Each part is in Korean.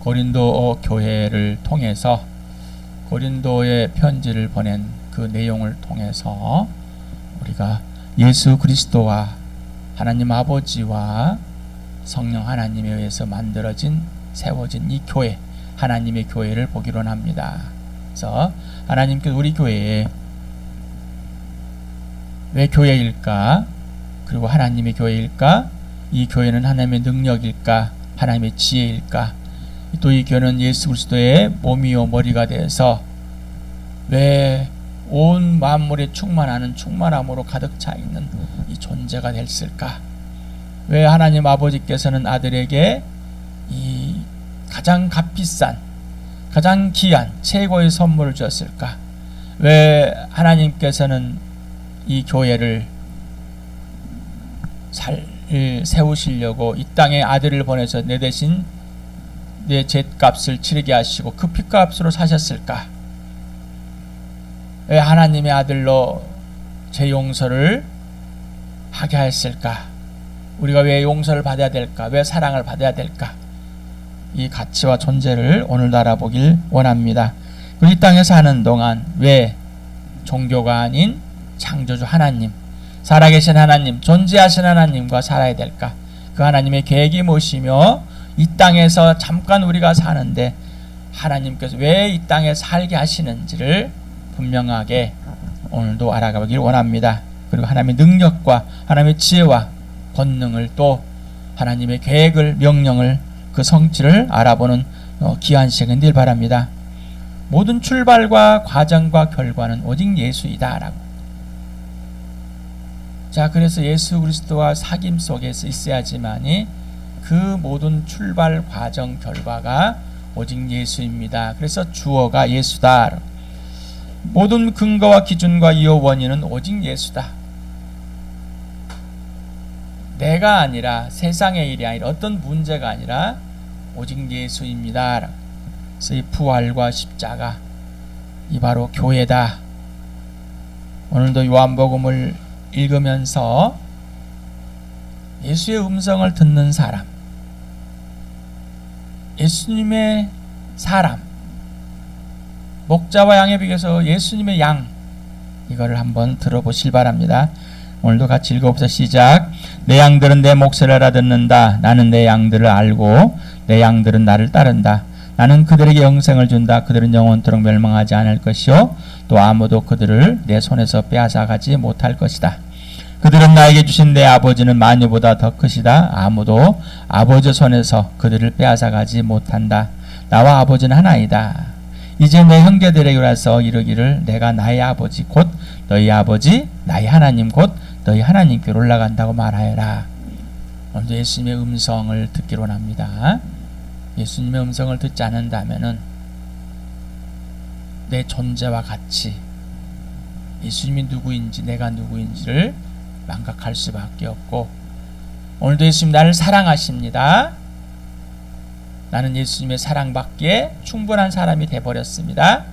고린도 교회를 통해서 고린도에 편지를 보낸 그 내용을 통해서 우리가 예수 그리스도와 하나님 아버지와 성령 하나님에 의해서 만들어진 세워진 이 교회, 하나님의 교회를 보기로 합니다. 그래서 하나님께서 우리 교회에 왜 교회일까? 그리고 하나님의 교회일까? 이 교회는 하나님의 능력일까? 하나님의 지혜일까? 또 이 교회는 예수 그리스도의 몸이요 머리가 되어서 왜 온 만물에 충만하는 충만함으로 가득 차 있는 이 존재가 됐을까? 왜 하나님 아버지께서는 아들에게 이 가장 값비싼, 가장 귀한 최고의 선물을 주었을까? 왜 하나님께서는 이 교회를 세우시려고 이 땅에 아들을 보내서 내 대신 내 죗값을 치르게 하시고 그 피값으로 사셨을까? 왜 하나님의 아들로 죄 용서를 하게 하였을까? 우리가 왜 용서를 받아야 될까? 왜 사랑을 받아야 될까? 이 가치와 존재를 오늘도 알아보길 원합니다. 이 땅에 사는 동안 왜 종교가 아닌 창조주 하나님, 살아계신 하나님, 존재하신 하나님과 살아야 될까? 그 하나님의 계획이 무엇이며 이 땅에서 잠깐 우리가 사는데 하나님께서 왜 이 땅에 살게 하시는지를 분명하게 오늘도 알아가길 원합니다. 그리고 하나님의 능력과 하나님의 지혜와 권능을 또 하나님의 계획을, 명령을, 그 성취를 알아보는 귀한 시간이 될 바랍니다. 모든 출발과 과정과 결과는 오직 예수이다 라고. 자, 그래서 예수 그리스도와 사귐 속에서 있어야지만이 그 모든 출발, 과정, 결과가 오직 예수입니다. 그래서 주어가 예수다. 모든 근거와 기준과 이유 원인은 오직 예수다. 내가 아니라 세상의 일이 아니라 어떤 문제가 아니라 오직 예수입니다. 그래서 이 부활과 십자가, 이 바로 교회다. 오늘도 요한복음을 읽으면서 예수의 음성을 듣는 사람, 예수님의 사람, 목자와 양의 비교에서 예수님의 양, 이거를 한번 들어보실 바랍니다. 오늘도 같이 읽어봅시다. 시작. 내 양들은 내 목소리를 알아듣는다. 나는 내 양들을 알고 내 양들은 나를 따른다. 나는 그들에게 영생을 준다. 그들은 영원토록 멸망하지 않을 것이요 또 아무도 그들을 내 손에서 빼앗아가지 못할 것이다. 그들은 나에게 주신 내 아버지는 만유보다 더 크시다. 아무도 아버지 손에서 그들을 빼앗아가지 못한다. 나와 아버지는 하나이다. 이제 내 형제들에게 와서 이르기를 내가 나의 아버지 곧 너희 아버지 나의 하나님 곧 너희 하나님께로 올라간다고 말하여라. 오늘도 예수님의 음성을 듣기로 합니다. 예수님의 음성을 듣지 않는다면은 내 존재와 가치, 예수님이 누구인지 내가 누구인지를 망각할 수밖에 없고, 오늘도 예수님 나를 사랑하십니다. 나는 예수님의 사랑받기에 충분한 사람이 되어버렸습니다.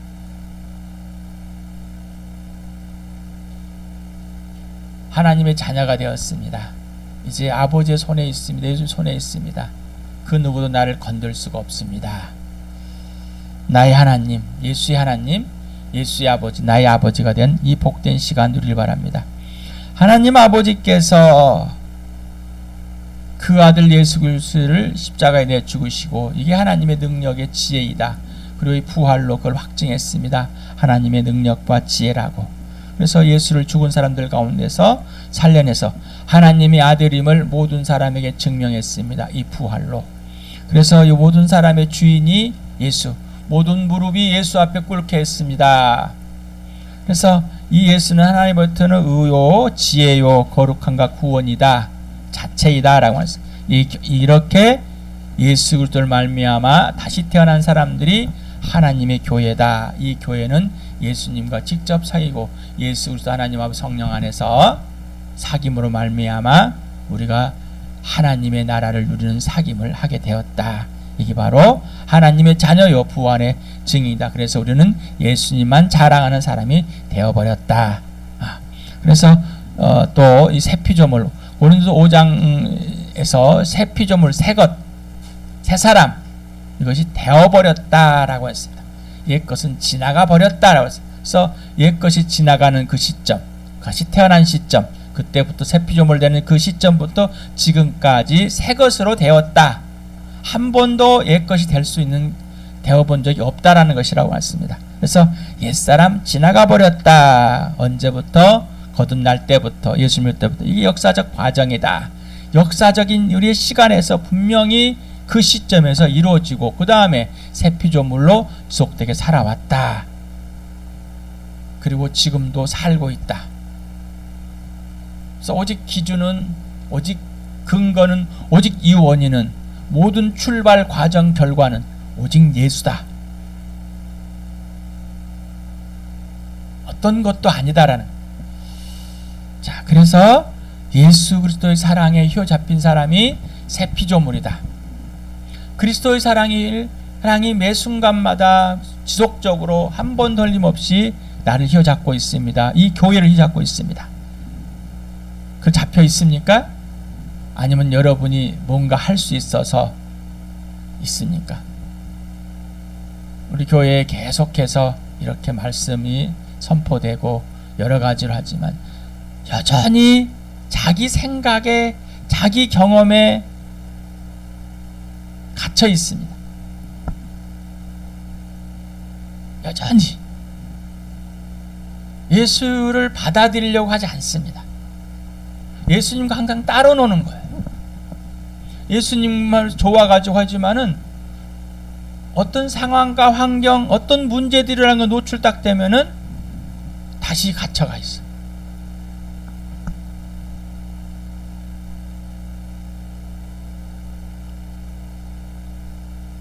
하나님의 자녀가 되었습니다. 이제 아버지의 손에 있습니다. 예수님 손에 있습니다. 그 누구도 나를 건들 수가 없습니다. 나의 하나님, 예수의 하나님, 예수의 아버지, 나의 아버지가 된 이 복된 시간 누리길 바랍니다. 하나님 아버지께서 그 아들 예수 그리스도를 십자가에 내 죽으시고, 이게 하나님의 능력의 지혜이다. 그리고 이 부활로 그걸 확증했습니다. 하나님의 능력과 지혜라고. 그래서 예수를 죽은 사람들 가운데서 살려내서 하나님의 아들임을 모든 사람에게 증명했습니다. 이 부활로. 그래서 이 모든 사람의 주인이 예수, 모든 무릎이 예수 앞에 꿇게 했습니다. 그래서 이 예수는 하나님으로부터는 의요, 지혜요, 거룩함과 구원이다, 자체이다 라고 했어요. 이렇게 예수 그리스도를 말미암아 다시 태어난 사람들이 하나님의 교회다. 이 교회는 예수님과 직접 사귀고 예수 그리스도 하나님 아버지 성령 안에서 사귐으로 말미암아 우리가 하나님의 나라를 누리는 사귐을 하게 되었다. 이게 바로 하나님의 자녀요 부활의 증인이다. 그래서 우리는 예수님만 자랑하는 사람이 되어버렸다. 그래서 또 이 새 피조물, 고린도서 5장에서 새 피조물, 새 것, 새 사람, 이것이 되어버렸다라고 했습니다. 옛것은 지나가 버렸다라고 했습니다. 그래서 옛것이 지나가는 그 시점, 그것이 태어난 시점, 그때부터 새 피조물 되는 그 시점부터 지금까지 새 것으로 되었다. 한 번도 옛것이 될 수 있는 되어본 적이 없다라는 것이라고 했습니다. 그래서 옛사람 지나가 버렸다. 언제부터? 거듭날 때부터, 예수 믿을 때부터. 이게 역사적 과정이다. 역사적인 우리의 시간에서 분명히 그 시점에서 이루어지고 그 다음에 새 피조물로 지속되게 살아왔다. 그리고 지금도 살고 있다. 그래서 오직 기준은, 오직 근거는, 오직 이 원인은, 모든 출발 과정 결과는 오직 예수다. 어떤 것도 아니다라는. 자, 그래서 예수 그리스도의 사랑에 휘어잡힌 사람이 새 피조물이다. 그리스도의 사랑이 매 순간마다 지속적으로 한 번 돌림없이 나를 휘어잡고 있습니다. 이 교회를 휘어잡고 있습니다. 그 잡혀 있습니까? 아니면 여러분이 뭔가 할 수 있어서 있습니까? 우리 교회에 계속해서 이렇게 말씀이 선포되고 여러 가지로 하지만 여전히 자기 생각에, 자기 경험에 갇혀 있습니다. 여전히 예수를 받아들이려고 하지 않습니다. 예수님과 항상 따로 노는 거예요. 예수님만 좋아가지고 하지만은 어떤 상황과 환경, 어떤 문제들이라는 거 노출 딱 되면은 다시 갇혀가 있어.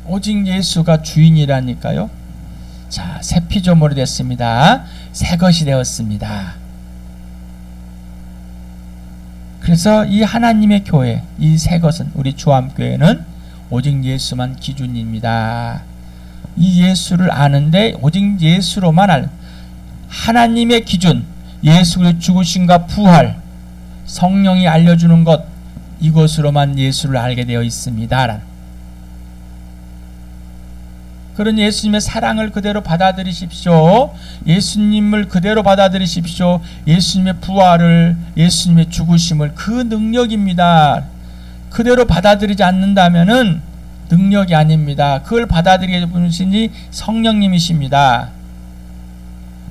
오직 예수가 주인이라니까요. 자, 새 피조물이 됐습니다. 새 것이 되었습니다. 그래서 이 하나님의 교회, 이 새 것은, 우리 주암교회는 오직 예수만 기준입니다. 이 예수를 아는데 오직 예수로만 하나님의 기준, 예수의 죽으심과 부활, 성령이 알려주는 것, 이것으로만 예수를 알게 되어 있습니다. 그런 예수님의 사랑을 그대로 받아들이십시오. 예수님을 그대로 받아들이십시오. 예수님의 부활을, 예수님의 죽으심을, 그 능력입니다. 그대로 받아들이지 않는다면은 능력이 아닙니다. 그걸 받아들이게 해주시니 성령님이십니다.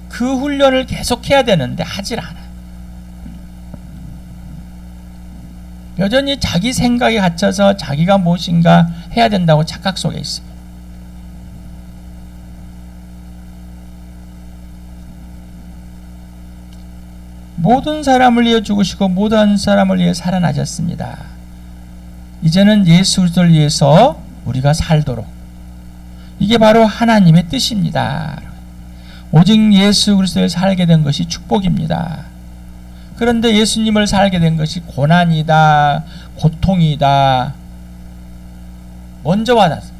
그 훈련을 계속해야 되는데 하질 않아요. 여전히 자기 생각에 갇혀서 자기가 무엇인가 해야 된다고 착각 속에 있습니다. 모든 사람을 위해 죽으시고 모든 사람을 위해 살아나셨습니다. 이제는 예수 그리스도를 위해서 우리가 살도록, 이게 바로 하나님의 뜻입니다. 오직 예수 그리스도를 살게 된 것이 축복입니다. 그런데 예수님을 살게 된 것이 고난이다, 고통이다. 먼저 와닿았어요.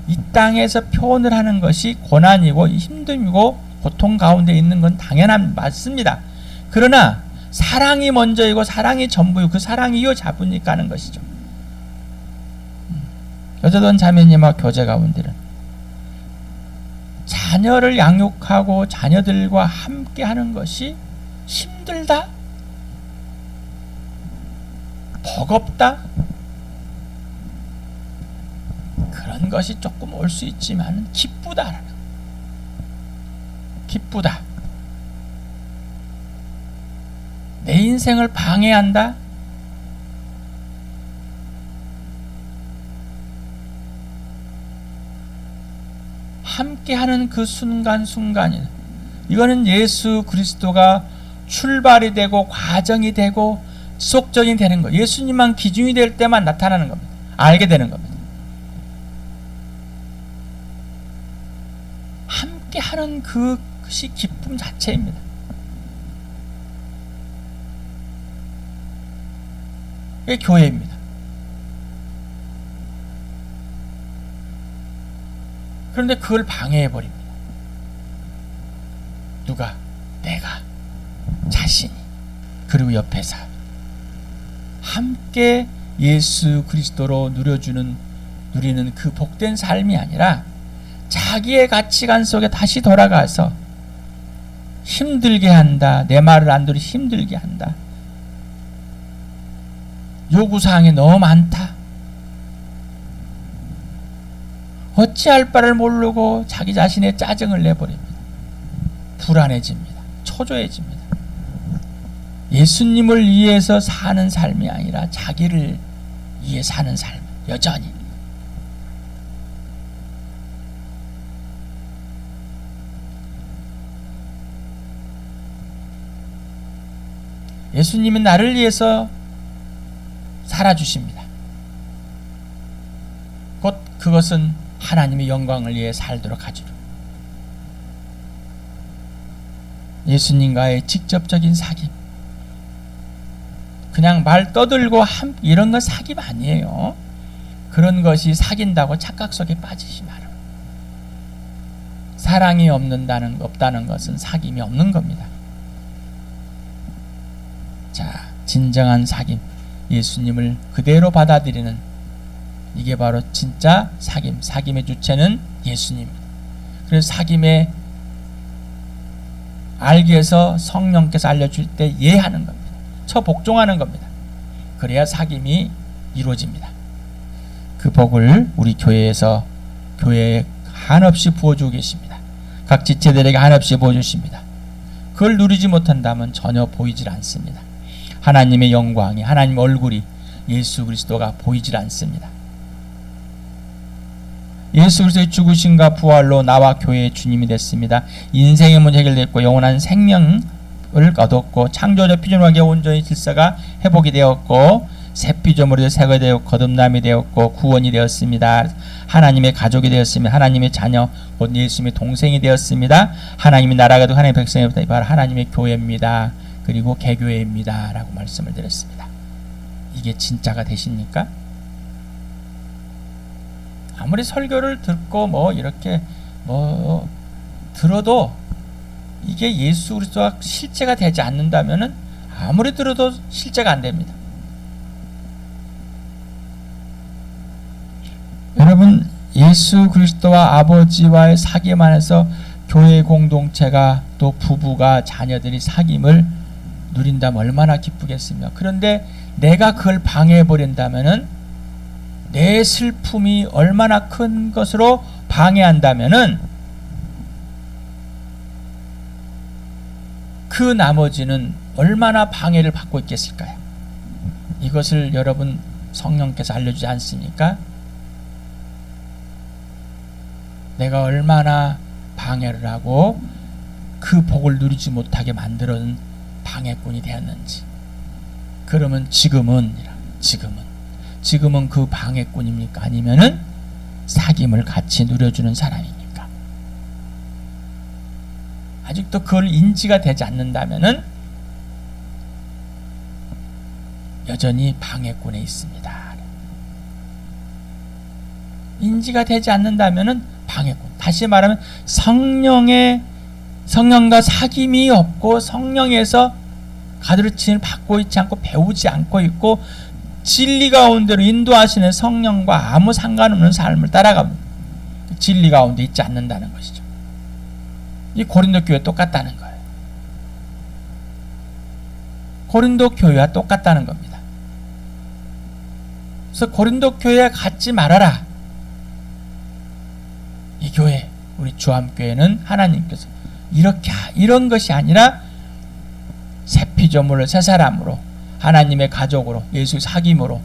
이 땅에서 표현을 하는 것이 고난이고 힘듦이고 고통 가운데 있는 건 당연한 맞습니다. 그러나 사랑이 먼저이고 사랑이 전부이고 그 사랑이 이어잡으니까 하는 것이죠. 여자던 자매님과 교제 가운데는 자녀를 양육하고 자녀들과 함께 하는 것이 힘들다? 버겁다? 그런 것이 조금 올 수 있지만 기쁘다. 기쁘다. 내 인생을 방해한다? 함께하는 그 순간순간이, 이거는 예수 그리스도가 출발이 되고 과정이 되고 지속적인 되는 거, 예수님만 기준이 될 때만 나타나는 겁니다. 알게 되는 겁니다. 함께하는 그것이 기쁨 자체입니다. 이게 교회입니다. 그런데 그걸 방해해버립니다. 누가? 내가, 자신이, 그리고 옆에서 함께 예수 그리스도로 누리는 그 복된 삶이 아니라 자기의 가치관 속에 다시 돌아가서 힘들게 한다. 내 말을 안 들으니 힘들게 한다. 요구사항이 너무 많다. 어찌할 바를 모르고 자기 자신의 짜증을 내버립니다. 불안해집니다. 초조해집니다. 예수님을 위해서 사는 삶이 아니라 자기를 위해 사는 삶, 여전히. 예수님은 나를 위해서 살아주십니다. 곧 그것은 하나님의 영광을 위해 살도록 하죠. 예수님과의 직접적인 사귐. 그냥 말 떠들고 이런 건 사귐 아니에요. 그런 것이 사귄다고 착각 속에 빠지지 말아요. 사랑이 없다는 것은 사귐이 없는 겁니다. 자, 진정한 사귐, 예수님을 그대로 받아들이는, 이게 바로 진짜 사귐. 사귐의 주체는 예수님입니다. 그래서 사귐에 알기 위해서 성령께서 알려줄 때 예하는 겁니다. 복종하는 겁니다. 그래야 사귐이 이루어집니다. 그 복을 우리 교회에 한없이 부어주고 계십니다. 각 지체들에게 한없이 부어주십니다. 그걸 누리지 못한다면 전혀 보이질 않습니다. 하나님의 영광이, 하나님 얼굴이, 예수 그리스도가 보이질 않습니다. 예수 그리스도의 죽으심과 부활로 나와 교회의 주님이 됐습니다. 인생의 문제 해결됐고 영원한 생명을 얻었고 창조적 피조물과 온전히 질서가 회복이 되었고 새 피조물이 새가 되었고 거듭남이 되었고 구원이 되었습니다. 하나님의 가족이 되었습니다. 하나님의 자녀, 곧 예수님의 동생이 되었습니다. 하나님의 나라가 되고 하나님의 백성이 되었다. 바로 하나님의 교회입니다. 그리고 개교회입니다. 라고 말씀을 드렸습니다. 이게 진짜가 되십니까? 아무리 설교를 듣고 이렇게 들어도 이게 예수 그리스도가 실제가 되지 않는다면은 아무리 들어도 실제가 안 됩니다. 여러분, 예수 그리스도와 아버지와의 사귐 안에서 교회 공동체가 또 부부가 자녀들이 사귐을 누린다면 얼마나 기쁘겠습니까? 그런데 내가 그걸 방해해버린다면은, 내 슬픔이 얼마나 큰 것으로 방해한다면은 그 나머지는 얼마나 방해를 받고 있겠을까요? 이것을 여러분 성령께서 알려주지 않습니까? 내가 얼마나 방해를 하고 그 복을 누리지 못하게 만드는 방해꾼이 되었는지. 그러면 지금은 그 방해꾼입니까? 아니면은 사귐을 같이 누려주는 사람입니까? 아직도 그걸 인지가 되지 않는다면은 여전히 방해꾼에 있습니다. 인지가 되지 않는다면은 방해꾼. 다시 말하면 성령과 사귐이 없고 성령에서 가르침을 받고 있지 않고 배우지 않고 있고 진리 가운데로 인도하시는 성령과 아무 상관없는 삶을 따라갑니다. 진리 가운데 있지 않는다는 것이죠. 이 고린도 교회 똑같다는 거예요. 고린도 교회와 똑같다는 겁니다. 그래서 고린도 교회에 갖지 말아라. 이 교회, 우리 주암교회는 하나님께서 이런 것이 아니라 새 피조물을 새 사람으로, 하나님의 가족으로, 예수의 사귐으로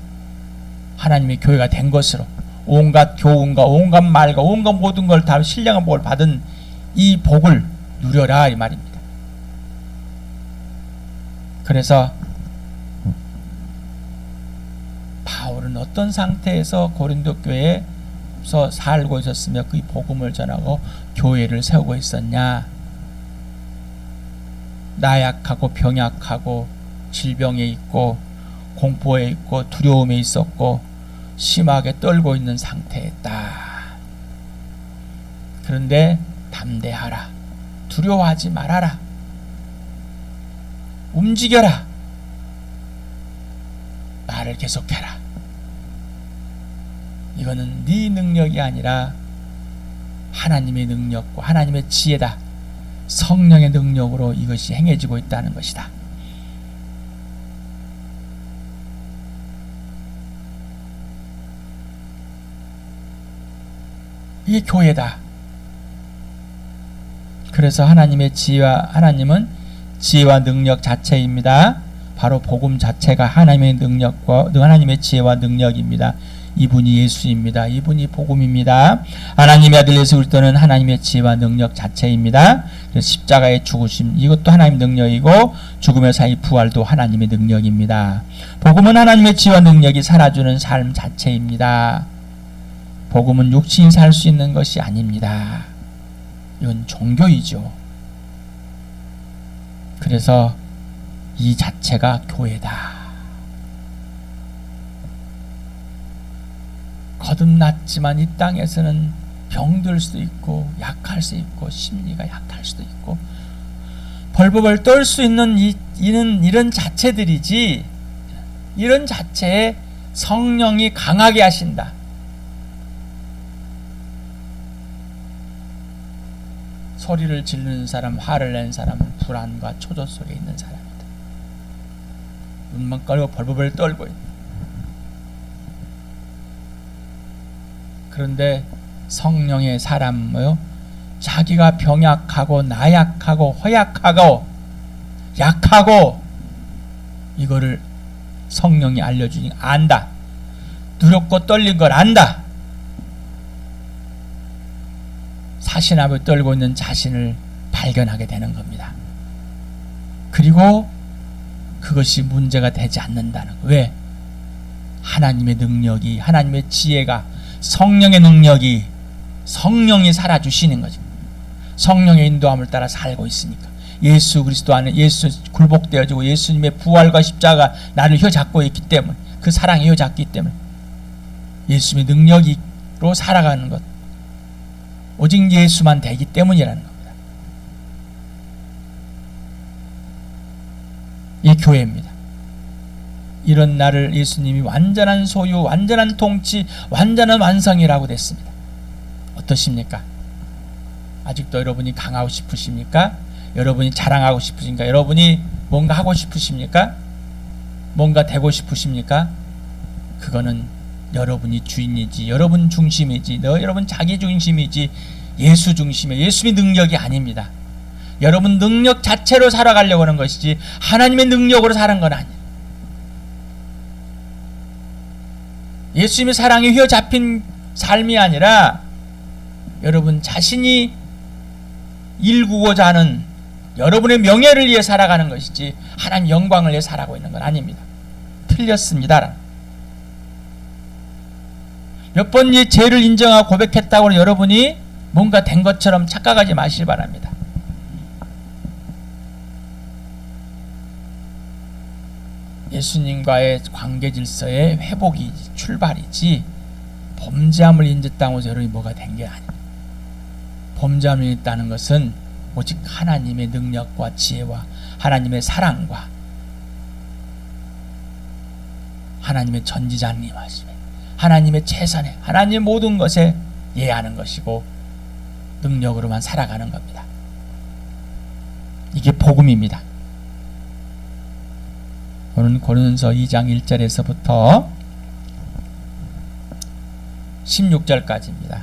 하나님의 교회가 된 것으로 온갖 교훈과 온갖 말과 온갖 모든 걸 다 신령한 복을 받은 이 복을 누려라, 이 말입니다. 그래서 바울은 어떤 상태에서 고린도 교회에서 살고 있었으며 그 복음을 전하고 교회를 세우고 있었냐? 나약하고 병약하고 질병에 있고 공포에 있고 두려움에 있었고 심하게 떨고 있는 상태였다. 그런데 담대하라. 두려워하지 말아라. 움직여라. 말을 계속해라. 이거는 네 능력이 아니라 하나님의 능력과 하나님의 지혜다. 성령의 능력으로 이것이 행해지고 있다는 것이다. 이게 교회다. 그래서 하나님은 지혜와 능력 자체입니다. 바로 복음 자체가 하나님의 능력과 하나님의 지혜와 능력입니다. 이분이 예수입니다. 이분이 복음입니다. 하나님의 아들 예수 그리스도는 하나님의 지혜와 능력 자체입니다. 그래서 십자가의 죽으심 이것도 하나님의 능력이고 죽음의 사이 부활도 하나님의 능력입니다. 복음은 하나님의 지혜와 능력이 살아주는 삶 자체입니다. 복음은 육신이 살 수 있는 것이 아닙니다. 이건 종교이죠. 그래서 이 자체가 교회다. 거듭났지만 이 땅에서는 병들 수도 있고 약할 수 있고 심리가 약할 수도 있고 벌벌 떨 수 있는 이런 자체들이지, 이런 자체에 성령이 강하게 하신다. 소리를 지르는 사람, 화를 낸 사람은 불안과 초조 속에 있는 사람이다. 눈만 깔고 벌벌 떨고 있다. 그런데 성령의 사람은 자기가 병약하고 나약하고 허약하고 약하고 이거를 성령이 알려주니 안다. 두렵고 떨린 걸 안다. 사신함을 떨고 있는 자신을 발견하게 되는 겁니다. 그리고 그것이 문제가 되지 않는다는 거. 왜? 하나님의 능력이, 하나님의 지혜가, 성령의 능력이, 성령이 살아주시는 거죠. 성령의 인도함을 따라 살고 있으니까. 예수 그리스도 안에 예수 굴복되어지고 예수님의 부활과 십자가 나를 휘어잡고 있기 때문에, 그 사랑이 휘어잡기 때문에 예수님의 능력으로 살아가는 것, 오직 예수만 되기 때문이라는 겁니다. 이 교회입니다. 이런 나를 예수님이 완전한 소유, 완전한 통치, 완전한 완성이라고 됐습니다. 어떠십니까? 아직도 여러분이 강하고 싶으십니까? 여러분이 자랑하고 싶으십니까? 여러분이 뭔가 하고 싶으십니까? 뭔가 되고 싶으십니까? 그거는 여러분이 주인이지, 여러분 중심이지, 여러분 자기 중심이지, 예수 중심이에요. 예수의 능력이 아닙니다. 여러분 능력 자체로 살아가려고 하는 것이지 하나님의 능력으로 사는 건 아니에요. 예수님의 사랑에 휘어잡힌 삶이 아니라 여러분 자신이 일구고자 하는 여러분의 명예를 위해 살아가는 것이지 하나님 영광을 위해 살아가고 있는 건 아닙니다. 틀렸습니다. 몇 번 이 죄를 인정하고 고백했다고 여러분이 뭔가 된 것처럼 착각하지 마시기 바랍니다. 예수님과의 관계 질서의 회복이 출발이지 범죄함을 인정했다고 해서 여러분이 뭐가 된 게 아닙니다. 범죄함을 인정했다는 것은 오직 하나님의 능력과 지혜와 하나님의 사랑과 하나님의 전지전능하심에 하나님의 최선에 하나님의 모든 것에 예하는 것이고 능력으로만 살아가는 겁니다. 이게 복음입니다. 오늘 고린도서 2장 1절에서부터 16절까지입니다.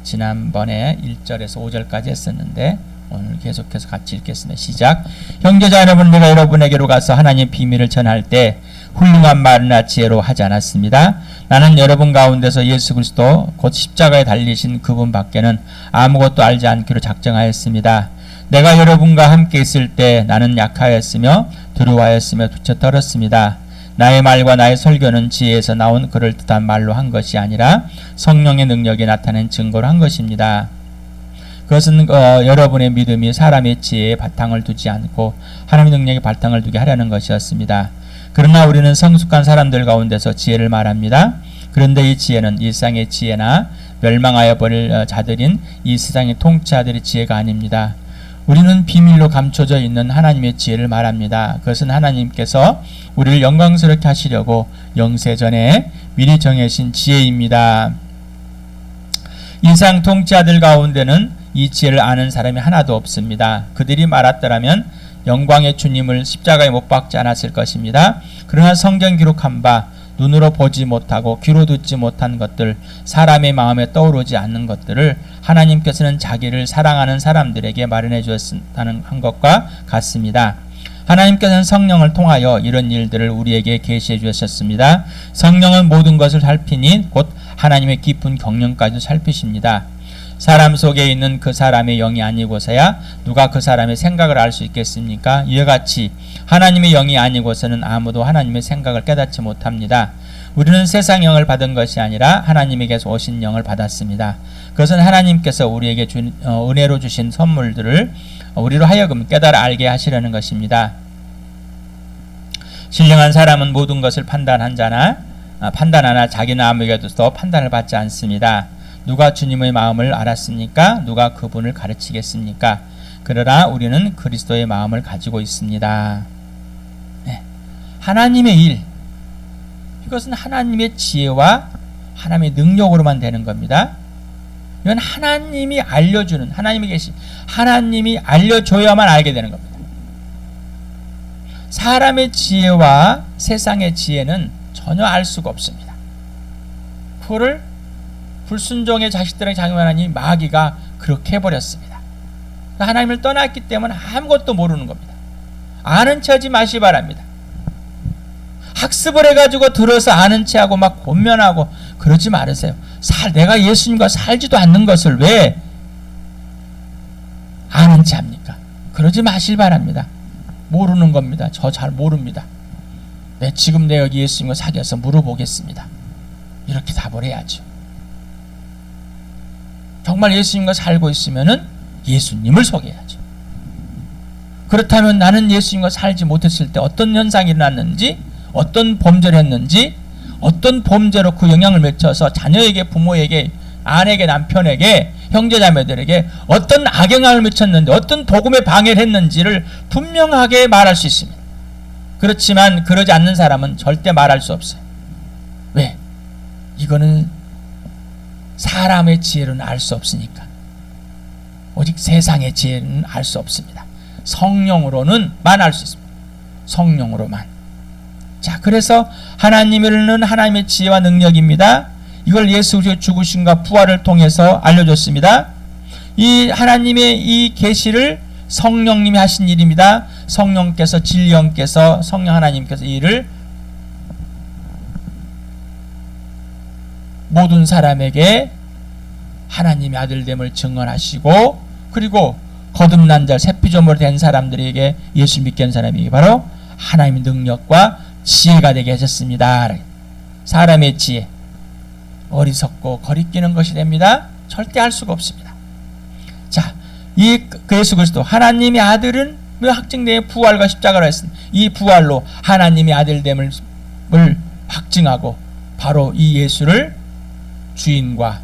지난번에 1절에서 5절까지 했었는데 오늘 계속해서 같이 읽겠습니다. 시작. 형제자 여러분, 내가 여러분에게로 가서 하나님의 비밀을 전할 때 훌륭한 말이나 지혜로 하지 않았습니다. 나는 여러분 가운데서 예수 그리스도 곧 십자가에 달리신 그분 밖에는 아무것도 알지 않기로 작정하였습니다. 내가 여러분과 함께 있을 때 나는 약하였으며 두려워하였으며 두쳐 떨었습니다. 나의 말과 나의 설교는 지혜에서 나온 그럴듯한 말로 한 것이 아니라 성령의 능력이 나타낸 증거로 한 것입니다. 그것은 여러분의 믿음이 사람의 지혜에 바탕을 두지 않고 하나님의 능력에 바탕을 두게 하려는 것이었습니다. 그러나 우리는 성숙한 사람들 가운데서 지혜를 말합니다. 그런데 이 지혜는 일상의 지혜나 멸망하여 버릴 자들인 이 세상의 통치자들의 지혜가 아닙니다. 우리는 비밀로 감춰져 있는 하나님의 지혜를 말합니다. 그것은 하나님께서 우리를 영광스럽게 하시려고 영세전에 미리 정하신 지혜입니다. 이상 통치자들 가운데는 이 지혜를 아는 사람이 하나도 없습니다. 그들이 말았더라면 영광의 주님을 십자가에 못 박지 않았을 것입니다. 그러나 성경 기록한 바 눈으로 보지 못하고 귀로 듣지 못한 것들, 사람의 마음에 떠오르지 않는 것들을 하나님께서는 자기를 사랑하는 사람들에게 마련해 주었다는 한 것과 같습니다. 하나님께서는 성령을 통하여 이런 일들을 우리에게 계시해 주셨습니다. 성령은 모든 것을 살피니 곧 하나님의 깊은 경륜까지도 살피십니다. 사람 속에 있는 그 사람의 영이 아니고서야 누가 그 사람의 생각을 알 수 있겠습니까? 이와 같이 하나님의 영이 아니고서는 아무도 하나님의 생각을 깨닫지 못합니다. 우리는 세상 영을 받은 것이 아니라 하나님에게서 오신 영을 받았습니다. 그것은 하나님께서 우리에게 은혜로 주신 선물들을 우리로 하여금 깨달아 알게 하시려는 것입니다. 신령한 사람은 모든 것을 판단하나 자기는 아무에게도 판단을 받지 않습니다. 누가 주님의 마음을 알았습니까? 누가 그분을 가르치겠습니까? 그러나 우리는 그리스도의 마음을 가지고 있습니다. 네. 하나님의 일, 이것은 하나님의 지혜와 하나님의 능력으로만 되는 겁니다. 이건 하나님이 알려주는, 하나님의 계시, 하나님이 알려줘야만 알게 되는 겁니다. 사람의 지혜와 세상의 지혜는 전혀 알 수가 없습니다. 그거를 불순종의 자식들에게 장님 하나님 마귀가 그렇게 해버렸습니다. 하나님을 떠났기 때문에 아무것도 모르는 겁니다. 아는 체 하지 마시 바랍니다. 학습을 해가지고 들어서 아는 체하고 막 권면하고 그러지 말으세요. 내가 예수님과 살지도 않는 것을 왜 아는 체 합니까? 그러지 마실 바랍니다. 모르는 겁니다. 저 잘 모릅니다. 지금 내가 여기 예수님과 사귀어서 물어보겠습니다. 이렇게 답을 해야죠. 정말 예수님과 살고 있으면은 예수님을 소개해야죠. 그렇다면 나는 예수님과 살지 못했을 때 어떤 현상이 일어났는지, 어떤 범죄를 했는지, 어떤 범죄로 그 영향을 미쳐서 자녀에게, 부모에게, 아내에게, 남편에게, 형제자매들에게 어떤 악영향을 미쳤는지, 어떤 복음에 방해를 했는지를 분명하게 말할 수 있습니다. 그렇지만 그러지 않는 사람은 절대 말할 수 없어요. 왜? 이거는 사람의 지혜로는 알 수 없으니까. 오직 세상의 지혜는 알 수 없습니다. 성령으로는만 알 수 있습니다. 성령으로만. 자, 그래서 하나님은 하나님의 지혜와 능력입니다. 이걸 예수 그리스도의 죽으심과 부활을 통해서 알려줬습니다. 이 하나님의 이 계시를 성령님이 하신 일입니다. 성령께서, 진리영께서, 성령 하나님께서 이 일을 모든 사람에게 하나님의 아들됨을 증언하시고, 그리고 거듭난 자, 새피조물 된 사람들에게, 예수 믿게 한 사람이 바로 하나님의 능력과 지혜가 되게 하셨습니다. 사람의 지혜, 어리석고 거리끼는 것이 됩니다. 절대 할 수가 없습니다. 자, 이 예수 그리스도 하나님의 아들은 확증되어 부활과 십자가로 했습니다. 이 부활로 하나님의 아들됨을 확증하고 바로 이 예수를 주인과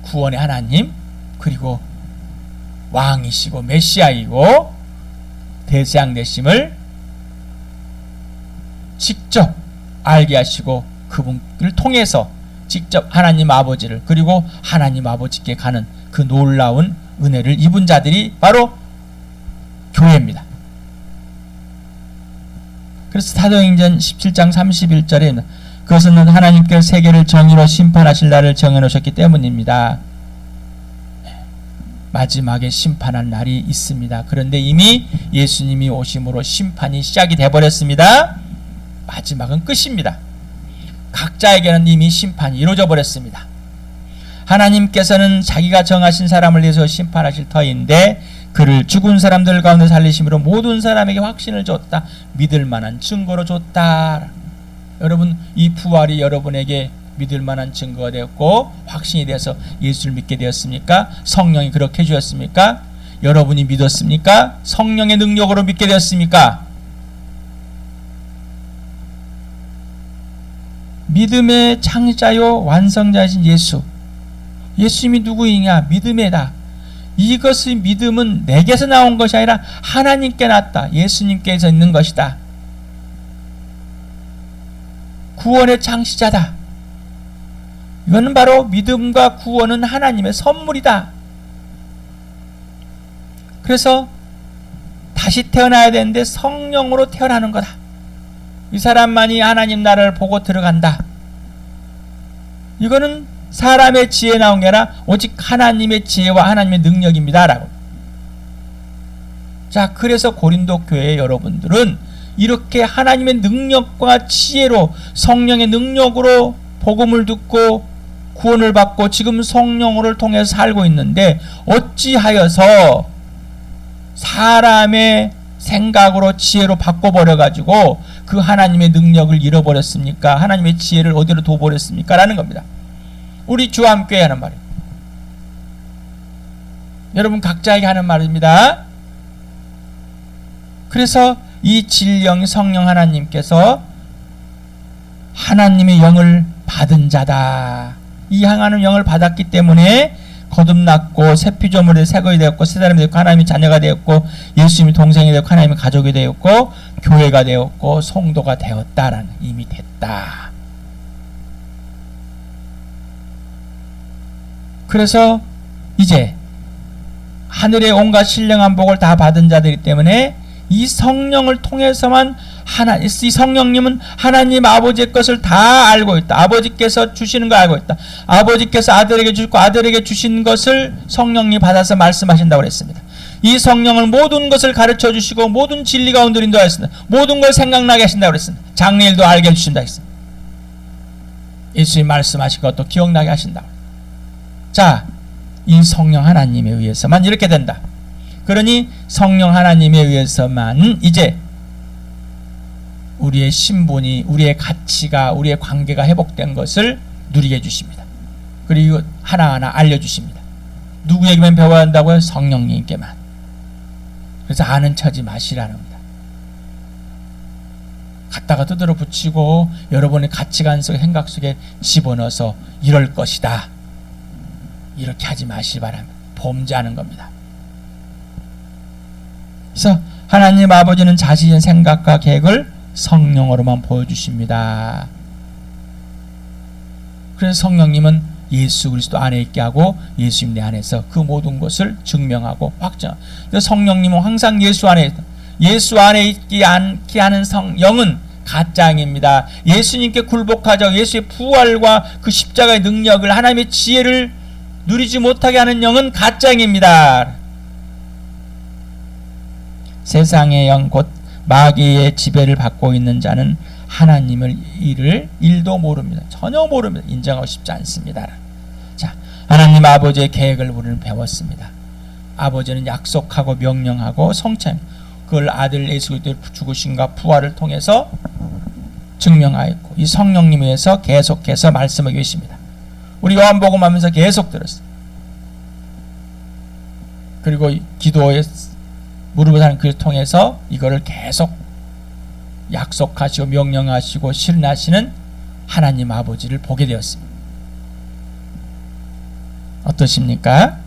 구원의 하나님, 그리고 왕이시고 메시아이고 대세양 되심을 직접 알게 하시고 그분을 통해서 직접 하나님 아버지를, 그리고 하나님 아버지께 가는 그 놀라운 은혜를 입은 자들이 바로 교회입니다. 그래서 사도행전 17장 31절에 그것은 하나님께서 세계를 정의로 심판하실 날을 정해놓으셨기 때문입니다. 마지막에 심판할 날이 있습니다. 그런데 이미 예수님이 오심으로 심판이 시작이 되어버렸습니다. 마지막은 끝입니다. 각자에게는 이미 심판이 이루어져 버렸습니다. 하나님께서는 자기가 정하신 사람을 위해서 심판하실 터인데 그를 죽은 사람들 가운데 살리심으로 모든 사람에게 확신을 줬다. 믿을 만한 증거로 줬다. 여러분, 이 부활이 여러분에게 믿을 만한 증거가 되었고 확신이 되어서 예수를 믿게 되었습니까? 성령이 그렇게 해주셨습니까? 여러분이 믿었습니까? 성령의 능력으로 믿게 되었습니까? 믿음의 창자요 완성자이신 예수, 예수님이 누구이냐? 믿음이다. 이것의 믿음은 내게서 나온 것이 아니라 하나님께 났다. 예수님께서 있는 것이다. 구원의 창시자다. 이거는 바로 믿음과 구원은 하나님의 선물이다. 그래서 다시 태어나야 되는데 성령으로 태어나는 거다. 이 사람만이 하나님 나라를 보고 들어간다. 이거는 사람의 지혜 나온 게 아니라 오직 하나님의 지혜와 하나님의 능력입니다. 라고. 자, 그래서 고린도 교회 여러분들은 이렇게 하나님의 능력과 지혜로 성령의 능력으로 복음을 듣고 구원을 받고 지금 성령을 통해서 살고 있는데 어찌하여서 사람의 생각으로 지혜로 바꿔버려가지고 그 하나님의 능력을 잃어버렸습니까? 하나님의 지혜를 어디로 둬버렸습니까? 라는 겁니다. 우리 주함교회 하는 말이에요. 여러분 각자에게 하는 말입니다. 그래서 이 진령 성령 하나님께서 하나님의 영을 받은 자다. 이 향하는 영을 받았기 때문에 거듭났고 새 피조물이 새 것이 되었고 새 사람이 되었고 하나님의 자녀가 되었고 예수님이 동생이 되었고 하나님의 가족이 되었고 교회가 되었고 성도가 되었다라는 이미 됐다. 그래서 이제 하늘의 온갖 신령한 복을 다 받은 자들이기 때문에 이 성령을 통해서만 이 성령님은 하나님 아버지의 것을 다 알고 있다. 아버지께서 주시는 걸 알고 있다. 아버지께서 아들에게 주시고 아들에게 주신 것을 성령님이 받아서 말씀하신다고 그랬습니다. 이 성령을 모든 것을 가르쳐 주시고 모든 진리 가운데 인도하였습니다. 모든 걸 생각나게 하신다고 그랬습니다. 장래일도 알게 해주신다고 했습니다. 예수님 말씀하신 것도 기억나게 하신다. 자, 이 성령 하나님에 의해서만 이렇게 된다. 그러니 성령 하나님에 의해서만 이제 우리의 신분이, 우리의 가치가, 우리의 관계가 회복된 것을 누리게 해주십니다. 그리고 하나하나 알려주십니다. 누구에게만 배워야 한다고요? 성령님께만. 그래서 아는 척하지 마시라는 겁니다. 갖다가 두드러 붙이고 여러분의 가치관 속 생각 속에 집어넣어서 이럴 것이다. 이렇게 하지 마시기 바랍니다. 범죄하는 겁니다. 그래서 하나님 아버지는 자신의 생각과 계획을 성령으로만 보여주십니다. 그래서 성령님은 예수 그리스도 안에 있게 하고 예수님 내 안에서 그 모든 것을 증명하고 확정. 성령님은 항상 예수 안에 있다. 예수 안에 있지 않게 하는 영은 가짜입니다. 예수님께 굴복하자 예수의 부활과 그 십자가의 능력을 하나님의 지혜를 누리지 못하게 하는 영은 가짜입니다. 세상의 영 곧 마귀의 지배를 받고 있는 자는 하나님을 일도 모릅니다. 전혀 모릅니다. 인정하고 싶지 않습니다. 자, 하나님 아버지의 계획을 우리는 배웠습니다. 아버지는 약속하고 명령하고 성취, 그걸 아들 예수 그리스도의 죽으심과 부활을 통해서 증명하였고 이 성령님에 의해서 계속해서 말씀하고 계십니다. 우리 요한복음 하면서 계속 들었어요. 그리고 기도에 무릎을 하는 그를 통해서 이거를 계속 약속하시고 명령하시고 실현하시는 하나님 아버지를 보게 되었습니다. 어떠십니까?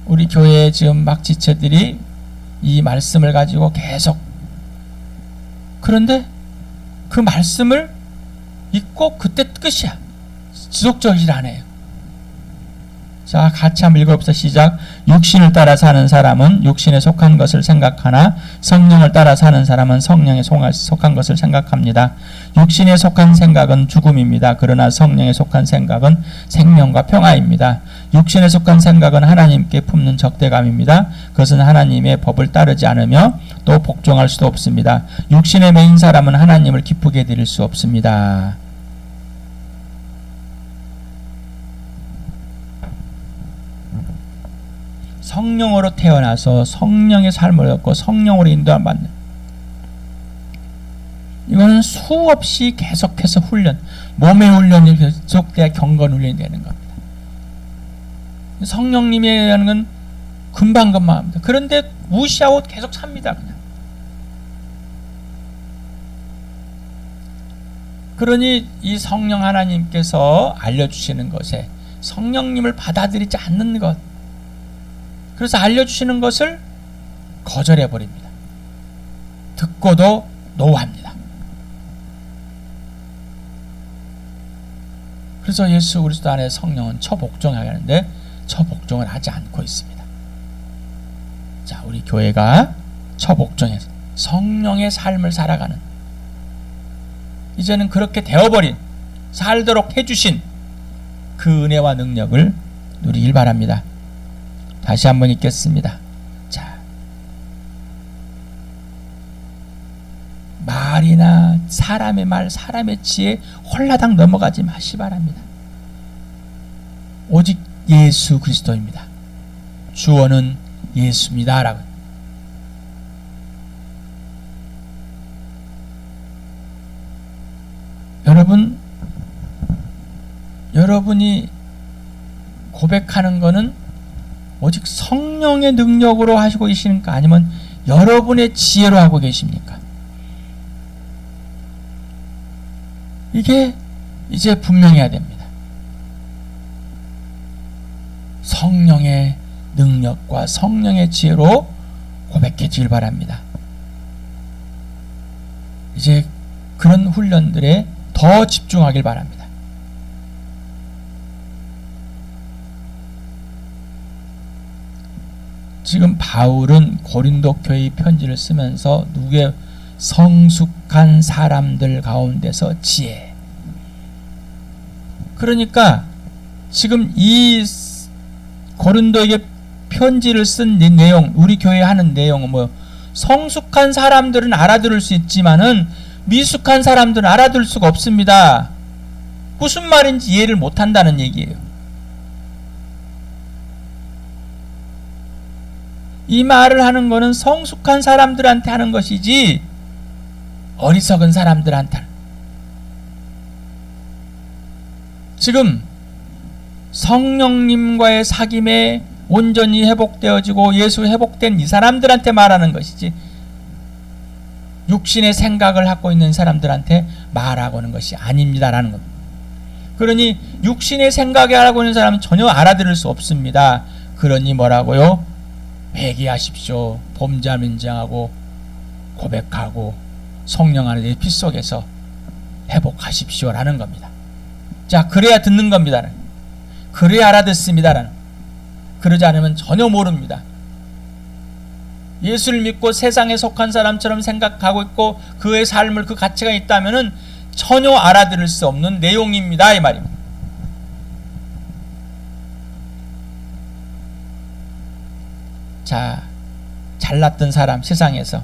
우리 교회 지금 막 지체들이 이 말씀을 가지고 계속, 그런데 그 말씀을 읽고 그때 끝이야. 지속적이질 않아요. 자, 같이 한번 읽어봅시다. 시작. 육신을 따라 사는 사람은 육신에 속한 것을 생각하나 성령을 따라 사는 사람은 성령에 속한 것을 생각합니다. 육신에 속한 생각은 죽음입니다. 그러나 성령에 속한 생각은 생명과 평화입니다. 육신에 속한 생각은 하나님께 품는 적대감입니다. 그것은 하나님의 법을 따르지 않으며 또 복종할 수도 없습니다. 육신에 매인 사람은 하나님을 기쁘게 드릴 수 없습니다. 성령으로 태어나서 성령의 삶을 얻고 성령으로 인도함을 받는, 이거는 수없이 계속해서 훈련, 몸의 훈련이 계속돼야 경건 훈련이 되는 겁니다. 성령님이라는 건 금방금방 합니다. 그런데 무시하고 계속 삽니다. 그냥. 그러니 이 성령 하나님께서 알려주시는 것에 성령님을 받아들이지 않는 것, 그래서 알려주시는 것을 거절해버립니다. 듣고도 노합니다. 그래서 예수 그리스도 안에 성령은 처복종하게 하는데 처복종을 하지 않고 있습니다. 자, 우리 교회가 처복종해서 성령의 삶을 살아가는, 이제는 그렇게 되어버린, 살도록 해주신 그 은혜와 능력을 누리길 바랍니다. 다시 한번 읽겠습니다. 자, 말이나 사람의 말, 사람의 지혜 홀라당 넘어가지 마시 바랍니다. 오직 예수 그리스도입니다. 주어는 예수입니다 라고. 여러분이 고백하는 것은 오직 성령의 능력으로 하시고 계십니까? 아니면 여러분의 지혜로 하고 계십니까? 이게 이제 분명해야 됩니다. 성령의 능력과 성령의 지혜로 고백해지길 바랍니다. 이제 그런 훈련들에 더 집중하길 바랍니다. 지금 바울은 고린도 교회 편지를 쓰면서 누구의 성숙한 사람들 가운데서 지혜. 그러니까 지금 이 고린도에게 편지를 쓴 내용, 우리 교회 하는 내용은 뭐, 성숙한 사람들은 알아들을 수 있지만은 미숙한 사람들은 알아들을 수가 없습니다. 무슨 말인지 이해를 못한다는 얘기예요. 이 말을 하는 것은 성숙한 사람들한테 하는 것이지 어리석은 사람들한테. 지금 성령님과의 사귐에 온전히 회복되어지고 예수 회복된 이 사람들한테 말하는 것이지 육신의 생각을 갖고 있는 사람들한테 말하고는 것이 아닙니다라는 겁니다. 그러니 육신의 생각에 하고 있는 사람은 전혀 알아들을 수 없습니다. 그러니 뭐라고요? 회개하십시오. 범죄민정하고 고백하고 성령 안에 내 피 속에서 회복하십시오라는 겁니다. 자, 그래야 듣는 겁니다. 그래야 알아듣습니다라는. 그러지 않으면 전혀 모릅니다. 예수를 믿고 세상에 속한 사람처럼 생각하고 있고 그의 삶을, 그 가치가 있다면은 전혀 알아들을 수 없는 내용입니다, 이 말입니다. 자, 잘났던 사람, 세상에서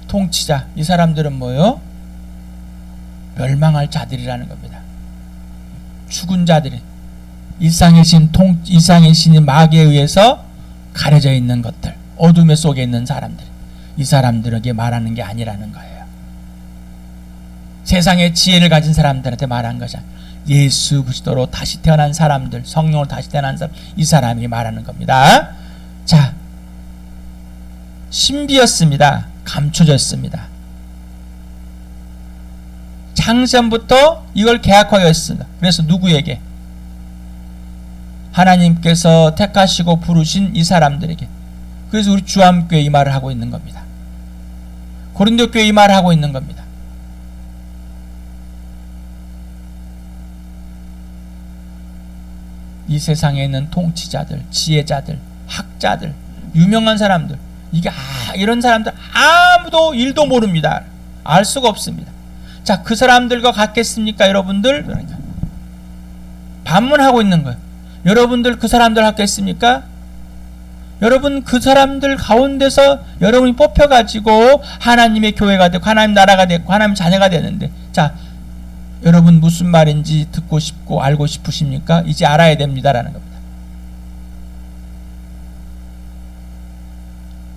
통치자, 이 사람들은 뭐요? 멸망할 자들이라는 겁니다. 죽은 자들이, 이상의 신이 마귀에 의해서 가려져 있는 것들, 어둠의 속에 있는 사람들, 이 사람들에게 말하는 게 아니라는 거예요. 세상의 지혜를 가진 사람들한테 말한 것이 아니라 예수 그리스도로 다시 태어난 사람들, 성령으로 다시 태어난 사람, 이 사람이 말하는 겁니다. 자, 신비였습니다. 감춰졌습니다. 창세전부터 이걸 계약하게 했습니다. 그래서 누구에게? 하나님께서 택하시고 부르신 이 사람들에게. 그래서 우리 주암교회 이 말을 하고 있는 겁니다. 고린도 교회 이 말을 하고 있는 겁니다. 이 세상에 있는 통치자들, 지혜자들, 학자들, 유명한 사람들, 이게 이런 사람들 아무도 일도 모릅니다. 알 수가 없습니다. 자, 그 사람들과 같겠습니까, 여러분들? 그러니까 반문하고 있는 거예요. 여러분들 그 사람들 같겠습니까? 여러분 그 사람들 가운데서 여러분이 뽑혀가지고 하나님의 교회가 되고 하나님 나라가 되고 하나님 자녀가 되는데, 자, 여러분 무슨 말인지 듣고 싶고 알고 싶으십니까? 이제 알아야 됩니다라는 겁니다.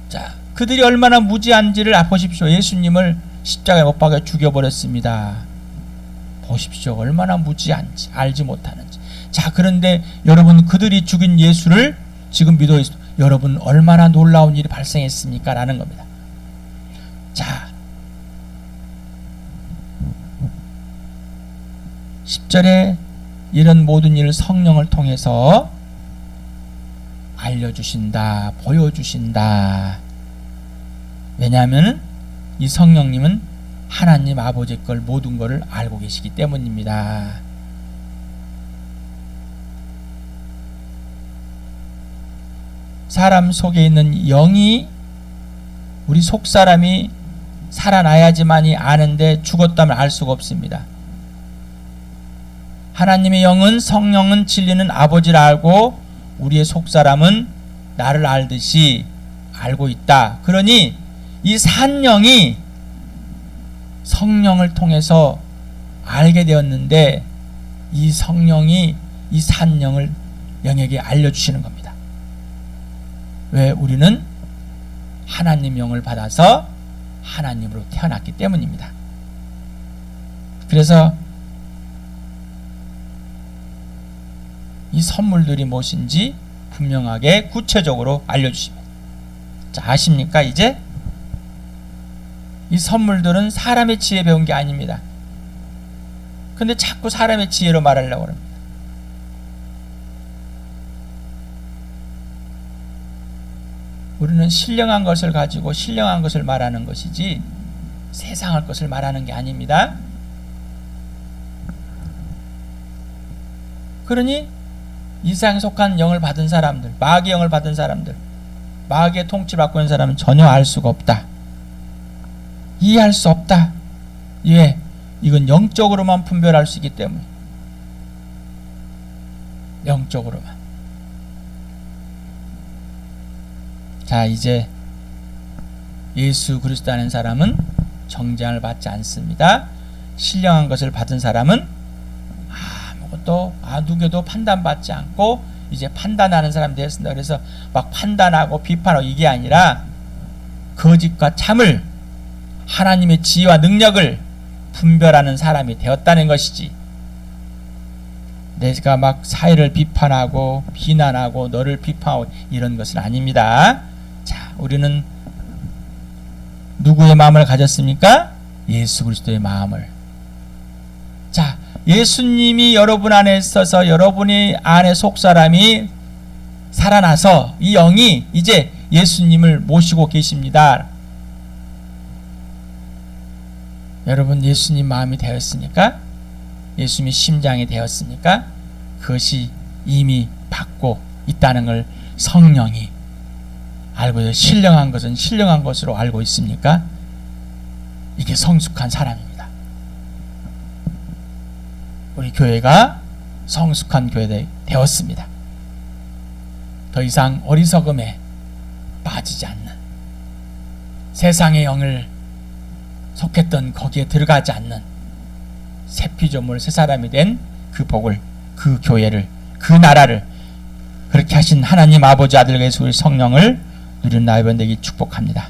자, 그들이 얼마나 무지한지를 보십시오. 예수님을 십자가에 못 박아 죽여버렸습니다. 보십시오. 얼마나 무지한지, 알지 못하는지. 자, 그런데 여러분 그들이 죽인 예수를 지금 믿어 있어. 여러분 얼마나 놀라운 일이 발생했습니까? 라는 겁니다. 자, 10절에 이런 모든 일을 성령을 통해서 알려주신다, 보여주신다. 왜냐하면 이 성령님은 하나님 아버지 걸 모든 것을 알고 계시기 때문입니다. 사람 속에 있는 영이 우리 속사람이 살아나야지만이 아는데 죽었다면 알 수가 없습니다. 하나님의 영은 성령은 진리는 아버지를 알고 우리의 속사람은 나를 알듯이 알고 있다. 그러니 이 산영이 성령을 통해서 알게 되었는데 이 성령이 이 산영을 영에게 알려주시는 겁니다. 왜? 우리는 하나님 영을 받아서 하나님으로 태어났기 때문입니다. 그래서 이 선물들이 무엇인지 분명하게 구체적으로 알려주십니다. 자, 아십니까? 이제 이 선물들은 사람의 지혜 배운 게 아닙니다. 근데 자꾸 사람의 지혜로 말하려고 합니다. 우리는 신령한 것을 가지고 신령한 것을 말하는 것이지 세상의 것을 말하는 게 아닙니다. 그러니 이 세상에 속한 영을 받은 사람들, 마귀의 영을 받은 사람들, 마귀의 통치를 받고 있는 사람은 전혀 알 수가 없다. 이해할 수 없다. 예, 이건 영적으로만 분별할 수 있기 때문에. 영적으로만. 자, 이제 예수 그리스도라는 사람은 정죄함을 받지 않습니다. 신령한 것을 받은 사람은 아무것도 누구도 판단받지 않고 이제 판단하는 사람이 되었습니다. 그래서 막 판단하고 비판하고 이게 아니라 거짓과 참을 하나님의 지혜와 능력을 분별하는 사람이 되었다는 것이지, 내가 막 사회를 비판하고 비난하고 너를 비판하고 이런 것은 아닙니다. 자, 우리는 누구의 마음을 가졌습니까? 예수 그리스도의 마음을. 자, 예수님이 여러분 안에 있어서 여러분이 안에 속사람이 살아나서 이 영이 이제 예수님을 모시고 계십니다. 여러분 예수님 마음이 되었습니까? 예수님이 심장이 되었습니까? 그것이 이미 받고 있다는 걸 성령이 알고 있어요. 신령한 것은 신령한 것으로 알고 있습니까? 이게 성숙한 사람입니다. 우리 교회가 성숙한 교회 되었습니다. 더 이상 어리석음에 빠지지 않는, 세상의 영을 속했던 거기에 들어가지 않는 새 피조물 새 사람이 된 그 복을, 그 교회를, 그 나라를 그렇게 하신 하나님 아버지 아들 예수 성령을 누리는 나의 번되기 축복합니다.